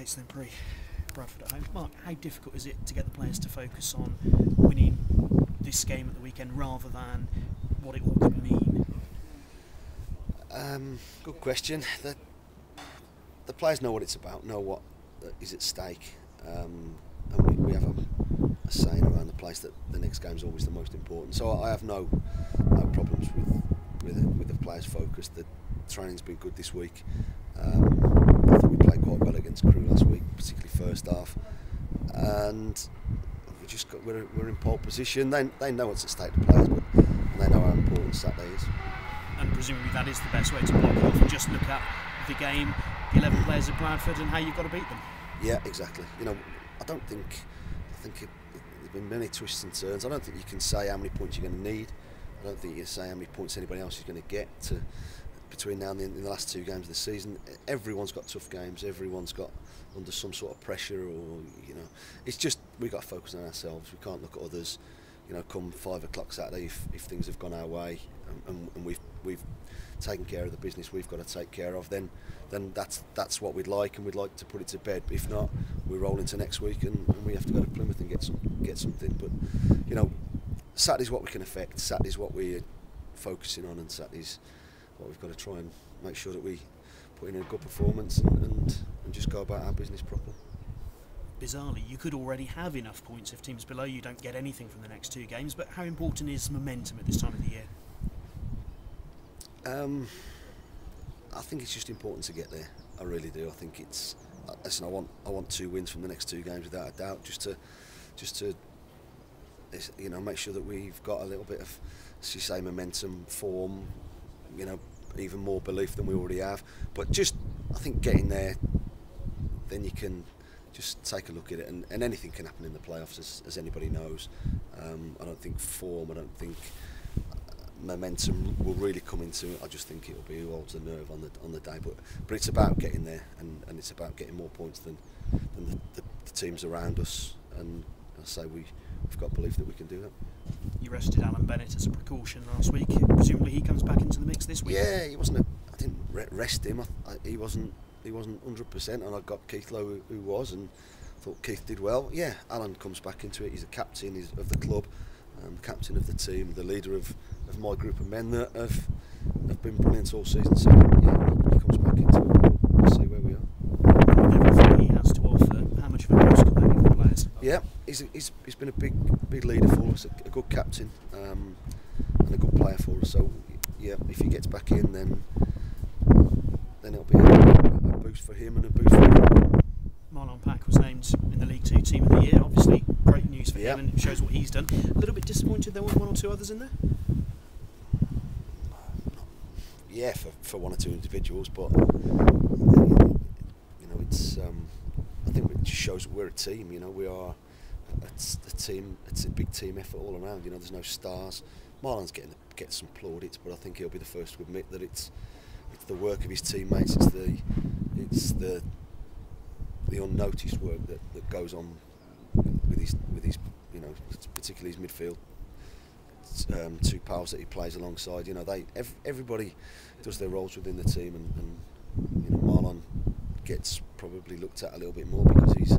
Yates then Bradford at home. Mark, how difficult is it to get the players to focus on winning this game at the weekend rather than what it all could mean? Good question. The players know what it's about, know what is at stake, and we have a saying around the place that the next game is always the most important. So I have no problems with the players' focus. The training's been good this week. I thought we played quite well against Crewe last week, particularly first half, and we're in pole position. They know what's at stake, the players, but they know how important Saturday is. And presumably that is the best way to block it off and just look at the game, the 11 players at Bradford and how you've got to beat them. Yeah, exactly. I think there's been many twists and turns. I don't think you can say how many points you're going to need. I don't think you can say how many points anybody else is going to get between now and in the last two games of the season. Everyone's got tough games. Everyone's got under some sort of pressure, or it's just we've got to focus on ourselves. We can't look at others. Come 5 o'clock Saturday, if things have gone our way and we've taken care of the business we've got to take care of, then that's what we'd like, and we'd like to put it to bed. If not, we roll into next week and we have to go to Plymouth and get something. But Saturday's what we can affect. Saturday's what we're focusing on, and Saturday's what we've got to try and make sure that we put in a good performance and just go about our business properly. Bizarrely, you could already have enough points if teams below you don't get anything from the next two games, but how important is momentum at this time of the year? I think it's just important to get there. I really do. I think it's. Listen, I want 2 wins from the next 2 games without a doubt, just to make sure that we've got a little bit of, as you say, momentum, form, even more belief than we already have. But just, I think getting there, then you can just take a look at it, and anything can happen in the playoffs, as anybody knows. I don't think form, I don't think momentum will really come into it. I just think it'll be who holds the nerve on the day. But it's about getting there, and it's about getting more points than the teams around us. And I say we've got belief that we can do that. You rested Alan Bennett as a precaution last week. Presumably he comes back into the mix this week. Yeah, he wasn't. I didn't rest him. He wasn't 100%, and I got Keith Lowe who was, and thought Keith did well. Yeah, Alan comes back into it. He's a captain of the club, captain of the team, the leader of my group of men that have been brilliant all season. So yeah, he comes back into it. We'll see where we are. With everything he has to offer, how much of a boost can that give the players? Yeah, he's been a big leader for us, a good captain, and a good player for us. So yeah, if he gets back in, then it'll be a boost for him and a boost for him. Marlon Pack was named in the League 2 Team of the Year. Obviously, great news for him, and it shows what he's done. A little bit disappointed there weren't 1 or 2 others in there? Yeah, for 1 or 2 individuals, but it's. I think it just shows that we're a team. We are. It's a team. It's a big team effort all around. There's no stars. Marlon's gets some plaudits, but I think he'll be the first to admit that it's the work of his teammates. It's the unnoticed work that goes on with his particularly his midfield 2 pals that he plays alongside. Everybody does their roles within the team, and Marlon gets probably looked at a little bit more because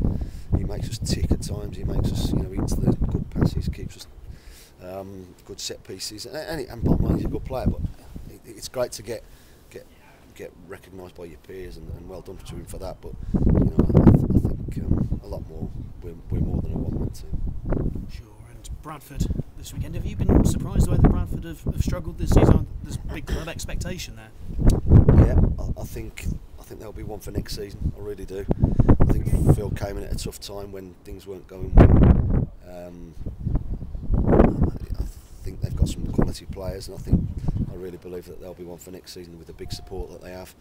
he makes us tick at times. He makes us eats the good passes, keeps us good set pieces, and bottom line, he's a good player. But it's great to get recognised by your peers, and well done to him for that. But I think a lot more. We're more than a one-man team. Sure. And Bradford this weekend. Have you been surprised the way that Bradford have struggled this season? There's big club expectation there. Yeah, I think there'll be one for next season. I really do. I think Phil came in at a tough time when things weren't going well. I think they've got some quality players, and I really believe that they'll be one for next season with the big support that they have.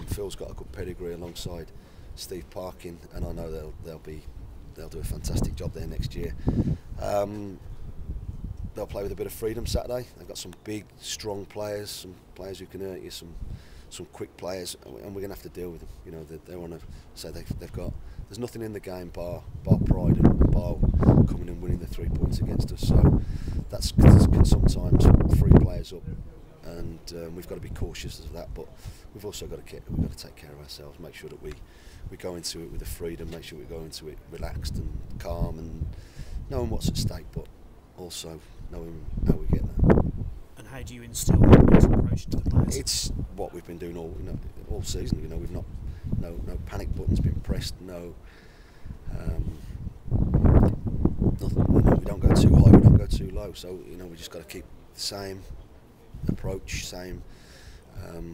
Phil's got a good pedigree alongside Steve Parkin, and I know they'll do a fantastic job there next year. They'll play with a bit of freedom Saturday. They've got some big, strong players, some players who can hurt you, some quick players, and we're going to have to deal with them. They want to say they've got. There's nothing in the game bar pride and bar coming and winning the 3 points against us. So that can sometimes free players up and we've got to be cautious of that. But we've also got to take care of ourselves, make sure that we go into it with the freedom, make sure we go into it relaxed and calm and knowing what's at stake, but also knowing how we get there. And how do you instill that approach to the players? It's what we've been doing all season. We've not no panic buttons been pressed. No, nothing. We don't go too high. We don't go too low. So we just got to keep the same approach, same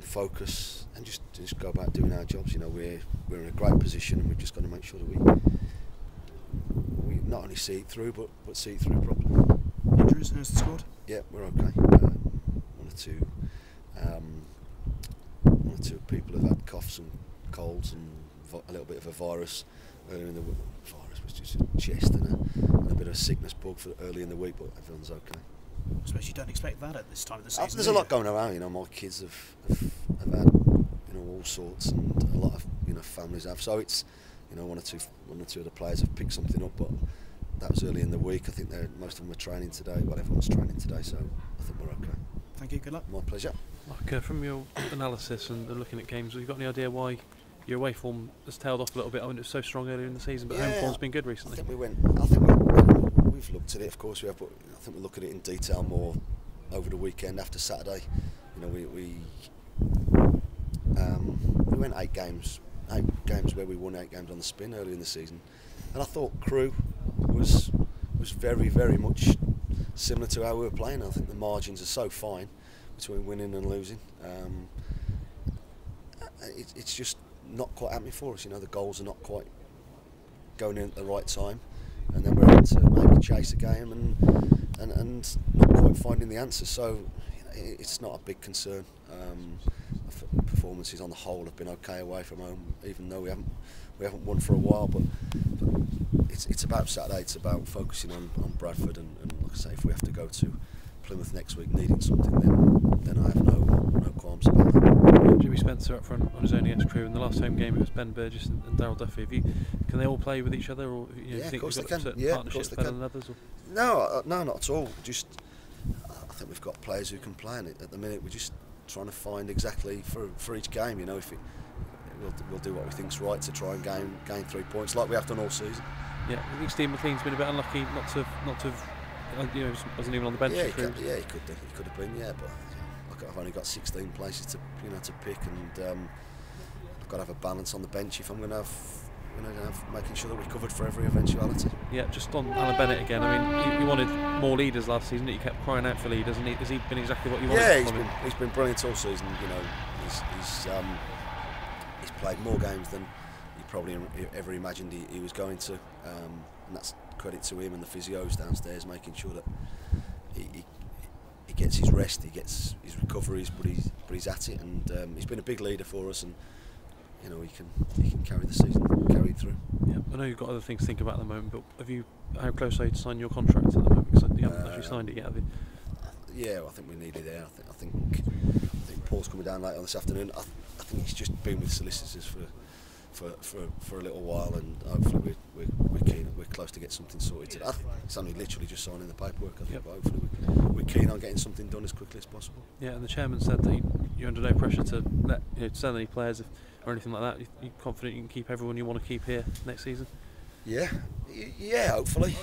focus, and just go about doing our jobs. We're in a great position, and we've just got to make sure that we not only see it through, but see it through properly. Injuries in the squad? Yeah, we're okay. One or two people have had coughs and colds and a little bit of a virus earlier in the week. Virus was just a chest and a bit of a sickness bug for early in the week, but everyone's okay. I suppose you don't expect that at this time of the season. There's a lot going around. My kids have had all sorts, and a lot of families have. So it's one or two of the players have picked something up, but that was early in the week. I think most of them were training today. Well, everyone's training today, so I think we're okay. Thank you. Good luck. My pleasure. Mark, from your analysis and looking at games, have you got any idea why your away form has tailed off a little bit? I mean, it was so strong earlier in the season, but home form's been good recently. I think we've looked at it, of course we have, but I think we'll look at it in detail more over the weekend after Saturday. We went 8 games where we won 8 games on the spin early in the season, and I thought Crewe was very, very much similar to how we were playing. I think the margins are so fine between winning and losing. It's just not quite happening for us. The goals are not quite going in at the right time, and then we're able to maybe chase a game and not quite finding the answers. So it's not a big concern. Performances on the whole have been okay away from home, even though we haven't won for a while. But it's about Saturday. It's about focusing on Bradford, and like I say, if we have to go to Plymouth next week needing something, then I have no qualms about that. Jimmy Spencer up front on his own against Crewe. In the last home game, it was Ben Burgess and Daryl Duffy. Can they all play with each other, or you think of course you've they got can. certain partnerships better than others? Or? No, not at all. Just I think we've got players who can play in it. At the minute, we're just trying to find exactly for each game. We'll do what we think's right to try and gain 3 points, like we have done all season. Yeah, I think Steve McLean's been a bit unlucky not to have wasn't even on the bench. Yeah, he could have been. Yeah, but I've only got 16 places to pick, and I've got to have a balance on the bench if I'm going to have making sure that we're covered for every eventuality. Yeah, just on Alan Bennett again. I mean, you wanted more leaders last season. You kept crying out for leaders, and has he been exactly what you wanted? Yeah, he's been brilliant all season. He's played more games than he probably ever imagined he was going to, and that's credit to him and the physios downstairs, making sure that he gets his rest, he gets his recoveries, but he's at it, and he's been a big leader for us, and he can carry the season, carry it through. Yeah, I know you've got other things to think about at the moment, but how close are you to sign your contract at the moment? Because you haven't actually signed it yet, have you? Yeah, well, I think we need it there. I think Paul's coming down later on this afternoon. I think he's just been with solicitors for a little while, and hopefully we're close to get something sorted. It's only literally just signing the paperwork, I think, but hopefully we're keen on getting something done as quickly as possible. Yeah, and the chairman said that you're under no pressure to sell any players or anything like that. You're confident you can keep everyone you want to keep here next season? Yeah, hopefully.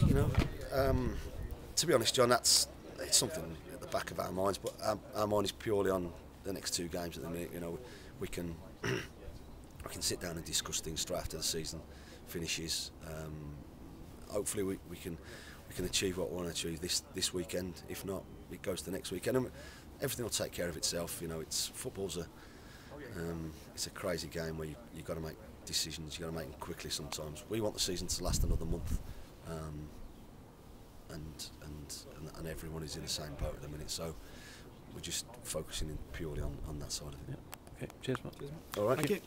To be honest, John, it's something at the back of our minds, but our mind is purely on the next 2 games at the minute. We can sit down and discuss things straight after the season finishes. Hopefully we can achieve what we want to achieve this weekend. If not, it goes to the next weekend, and everything will take care of itself. Football's it's a crazy game where you've got to make decisions. You've got to make them quickly sometimes. We want the season to last another month, and everyone is in the same boat at the minute. So we're just focusing purely on that side of it. Yeah. Okay. Cheers, Mark. All right. Thank you.